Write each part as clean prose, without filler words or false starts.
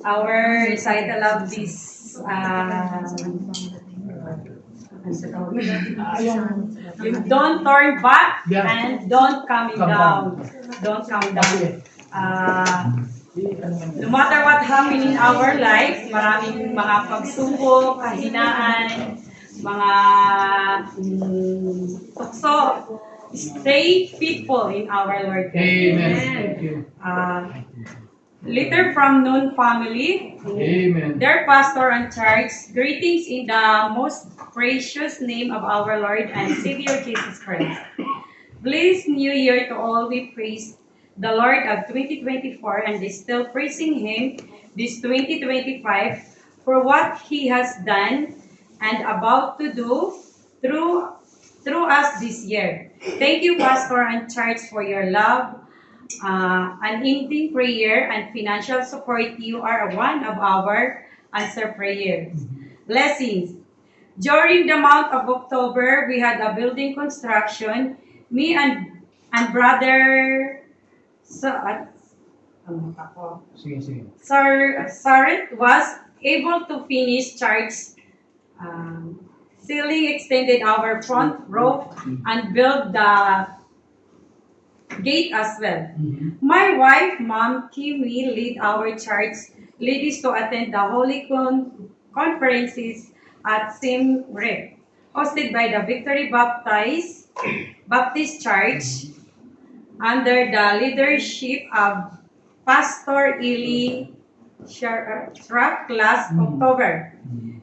Our recital of this don't turn back and don't come down. Don't come down. No matter what happened in our life, maraming mga pagsubok, kahinaan, mga tukso, stay faithful in our Lord. Amen. Letter from Noon family. Amen. Their pastor and church, greetings in the most precious name of our Lord and Savior Jesus Christ. Blessed New Year to all. We praise the Lord of 2024 and is still praising Him this 2025 for what He has done and about to do through us this year. Thank you, Pastor and Church, for your love, unending prayer, and financial support. You are one of our answer prayers. Blessings. During the month of October, we had a building construction. Me and brother Sarit was able to finish church ceiling, extended our front roof, and build the gate as well. My wife, Mom Kimi, lead our church ladies to attend the Holy Conferences at Simrep, hosted by the Victory Baptist Church under the leadership of Pastor Eli Shrap last October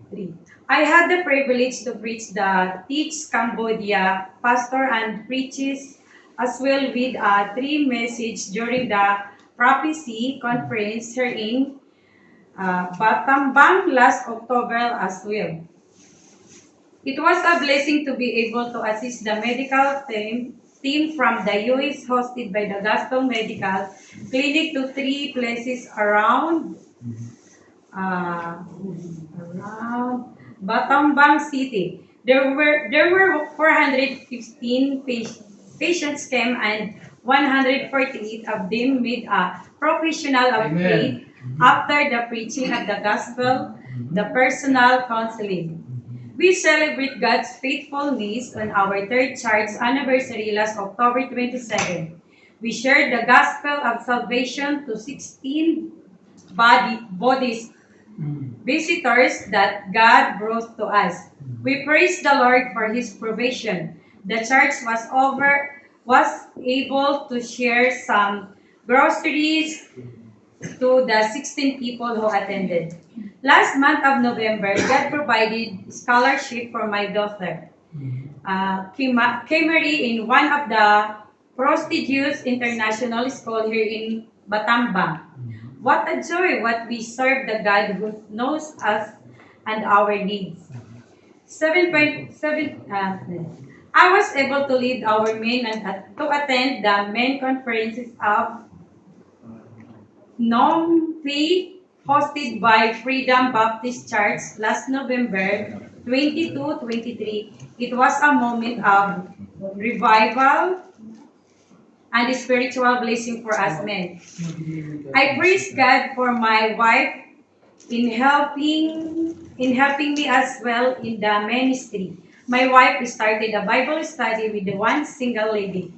3. I had the privilege to preach the Teach Cambodia pastor and preaches as well with a 3 message during the prophecy conference here in Battambang last October as well. It was a blessing to be able to assist the medical team from the US hosted by the Gospel Medical Clinic to 3 places around Battambang City. There were 415 patients came and 148 of them made a professional of faith after the preaching of the gospel, the personal counseling. We celebrate God's faithfulness on our 3rd church anniversary last October 22nd. We shared the gospel of salvation to 16 bodies visitors that God brought to us. We praise the Lord for His provision. The church was able to share some groceries to the 16 people who attended. Last month of November, God provided scholarship for my daughter, Kimari, in one of the prestigious international school here in Battambang. What a joy what we serve the God who knows us and our needs. 7.7 I was able to lead our men and to attend the men conferences of Nompi hosted by Freedom Baptist Church last November 22-23. It was a moment of revival and a spiritual blessing for us men. I praise God for my wife in helping me as well in the ministry. My wife started a Bible study with the one single lady,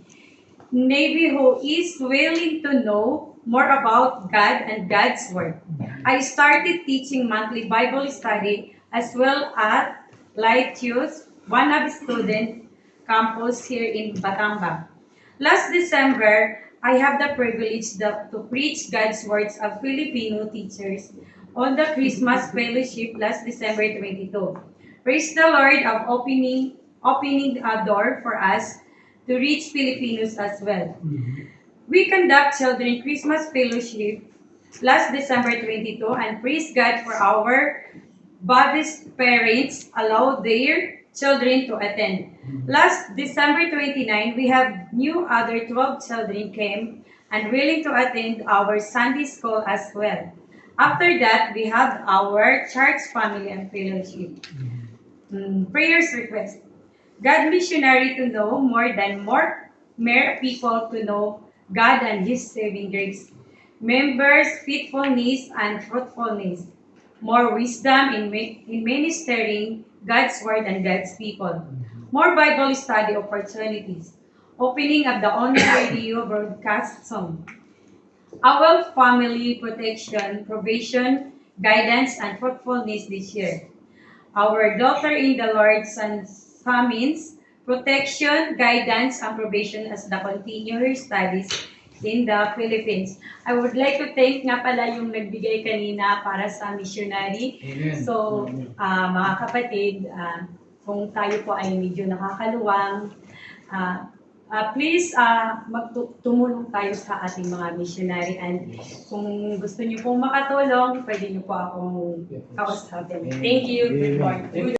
Navy, who is willing to know more about God and God's Word. I started teaching monthly Bible study as well at Lighthouse, one of the student campus here in Battambang. Last December, I have the privilege to preach God's words of Filipino teachers on the Christmas Fellowship last December 22. Praise the Lord of opening a door for us to reach Filipinos as well. We conduct Children Christmas Fellowship last December 22 and praise God for our Buddhist parents allow their children to attend. Last December 29, we have new other 12 children came and willing to attend our Sunday school as well. After that, we have our church family and fellowship. Prayers request. God missionary to know more people to know God and His saving grace. members' faithfulness and fruitfulness, more wisdom in ministering God's word and God's people, more Bible study opportunities, opening up the online radio broadcast zone, our family protection, provision, guidance, and fruitfulness this year. Our daughter in the Lord Famines, protection, guidance, and provision as the continue her studies in the Philippines. I would like to thank nga pala yung nagbigay kanina para sa missionary. Amen. So, mga kapatid, kung tayo po ay medyo nakakaluwang, please tumulong tayo sa ating mga missionary, and kung gusto niyo pong makatulong, pwede niyo po akong kausapin. Thank you. Good morning.